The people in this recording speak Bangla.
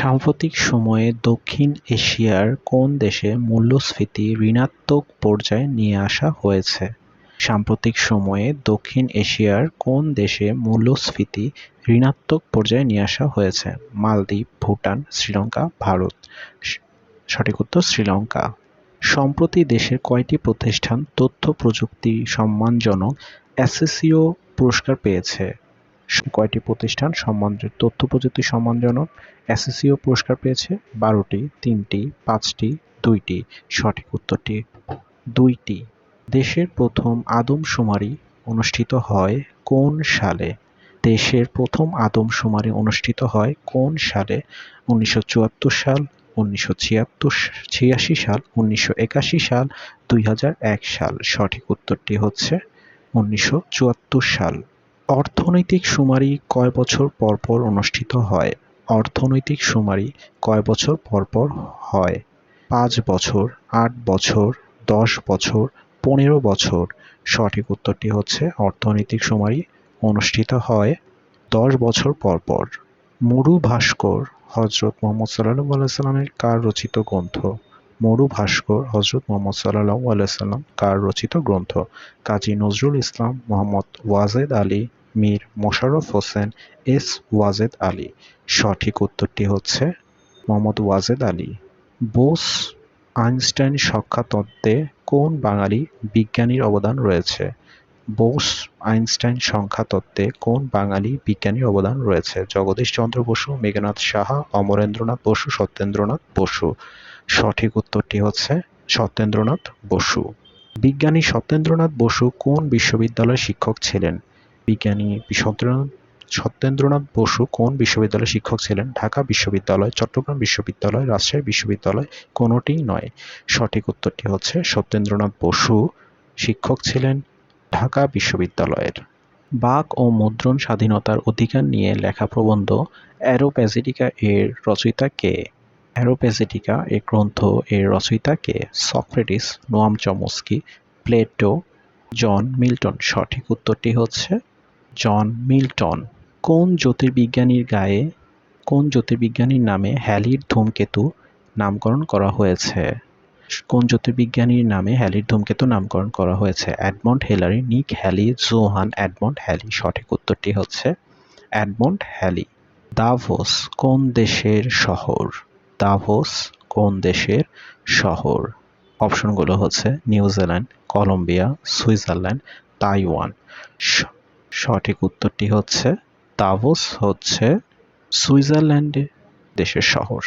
সাম্প্রতিক সময়ে দক্ষিণ এশিয়ার কোন দেশে মূল্যস্ফীতি ঋণাত্মক পর্যায়ে নিয়ে আসা হয়েছে? সাম্প্রতিক সময়ে দক্ষিণ এশিয়ার কোন দেশে মূল্যস্ফীতি ঋণাত্মক পর্যায়ে নিয়ে আসা হয়েছে? মালদ্বীপ, ভুটান, শ্রীলঙ্কা, ভারত। সঠিক উত্তর শ্রীলঙ্কা। সম্প্রতি দেশের কয়টি প্রতিষ্ঠান তথ্য প্রযুক্তি সম্মানজনক অ্যাসোসিও পুরস্কার পেয়েছে? কয়টি প্রতিষ্ঠান তথ্য প্রযুক্তি সম্মানজনক অ্যাসোসিও পুরস্কার পেয়েছে? 12টি, 3টি, 5টি, 2টি। সঠিক উত্তরটি 2টি। দেশের প্রথম আদমশুমারি অনুষ্ঠিত হয় কোন সালে? দেশের প্রথম আদমশুমারি অনুষ্ঠিত হয় কোন সালে? 1974 সাল, 1986 সাল, 1981 সাল, 2001 সাল। সঠিক উত্তরটি হচ্ছে 1974 সাল। অর্থনৈতিক শুমারি কয় বছর পর পর অনুষ্ঠিত হয়? অর্থনৈতিক শুমারি কয় বছর পর পর হয়? 5 বছর, 8 বছর, 10 বছর, 15 বছর। সঠিক উত্তরটি হচ্ছে অর্থনৈতিক শুমারি অনুষ্ঠিত হয় 10 বছর পর পর। মরু ভাস্কর হযরত মুহাম্মদ সাল্লাল্লাহু আলাইহি ওয়াসাল্লামের কার রচিত গ্রন্থ? মরু ভাস্কর হযরত মুহাম্মদ সাল্লাল্লাহু আলাইহি ওয়াসাল্লাম কার রচিত গ্রন্থ? কাজী নজরুল ইসলাম, মোহাম্মদ ওয়াজেদ আলী, মীর মোশাররফ হোসেন, এস ওয়াজেদ আলী। সঠিক উত্তরটি হচ্ছে মোহাম্মদ ওয়াজেদ আলী। বোস-আইনস্টাইন সংখ্যা তত্ত্বে কোন বাঙালি বিজ্ঞানীর অবদান রয়েছে? বোস-আইনস্টাইন সংখ্যা তত্ত্বে কোন বাঙালি বিজ্ঞানীর অবদান রয়েছে? জগদীশ চন্দ্র বসু, মেঘনাদ সাহা, অমরেন্দ্রনাথ বসু, সত্যেন্দ্রনাথ বসু। সঠিক উত্তরটি হচ্ছে সত্যেন্দ্রনাথ বসু। বিজ্ঞানী সত্যেন্দ্রনাথ বসু কোন বিশ্ববিদ্যালয়ের শিক্ষক ছিলেন? বিজ্ঞানী সত্যেন্দ্রনাথ বসু কোন বিশ্ববিদ্যালয়ের শিক্ষক ছিলেন? ঢাকা বিশ্ববিদ্যালয়, চট্টগ্রাম বিশ্ববিদ্যালয়, রাজশাহী বিশ্ববিদ্যালয়, কোনোটিই নয়। সঠিক উত্তরটি হচ্ছে সত্যেন্দ্রনাথ বসু শিক্ষক ছিলেন ঢাকা বিশ্ববিদ্যালয়ের। বাক ও মুদ্রণ স্বাধীনতার অধিকার নিয়ে লেখা প্রবন্ধ অ্যারোপ্যাজিটিকা এর রচয়িতা কে? অ্যারোপ্যাজিটিকা এ গ্রন্থ এর রচয়িতা কে? Socrates, Noam Chomsky, Plato, John Milton. সঠিক উত্তরটি হচ্ছে জন মিল্টন। কোন জ্যোতির্বিজ্ঞানীর নামে হ্যালির ধূমকেতু নামকরণ করা হয়েছে? কোন জ্যোতির্বিজ্ঞানীর নামে হ্যালির ধূমকেতু নামকরণ করা হয়েছে? এডমন্ড হিলারি, নিক হ্যালি, জোহান এডমন্ড হ্যালি। সঠিক উত্তরটি হচ্ছে এডমন্ড হ্যালি। দাভোস কোন দেশের শহর? দাভোস কোন দেশের শহর? অপশনগুলো হচ্ছে নিউজিল্যান্ড, কলম্বিয়া, সুইজারল্যান্ড, তাইওয়ান। সঠিক উত্তরটি হচ্ছে দাভোস হচ্ছে সুইজারল্যান্ড দেশের শহর।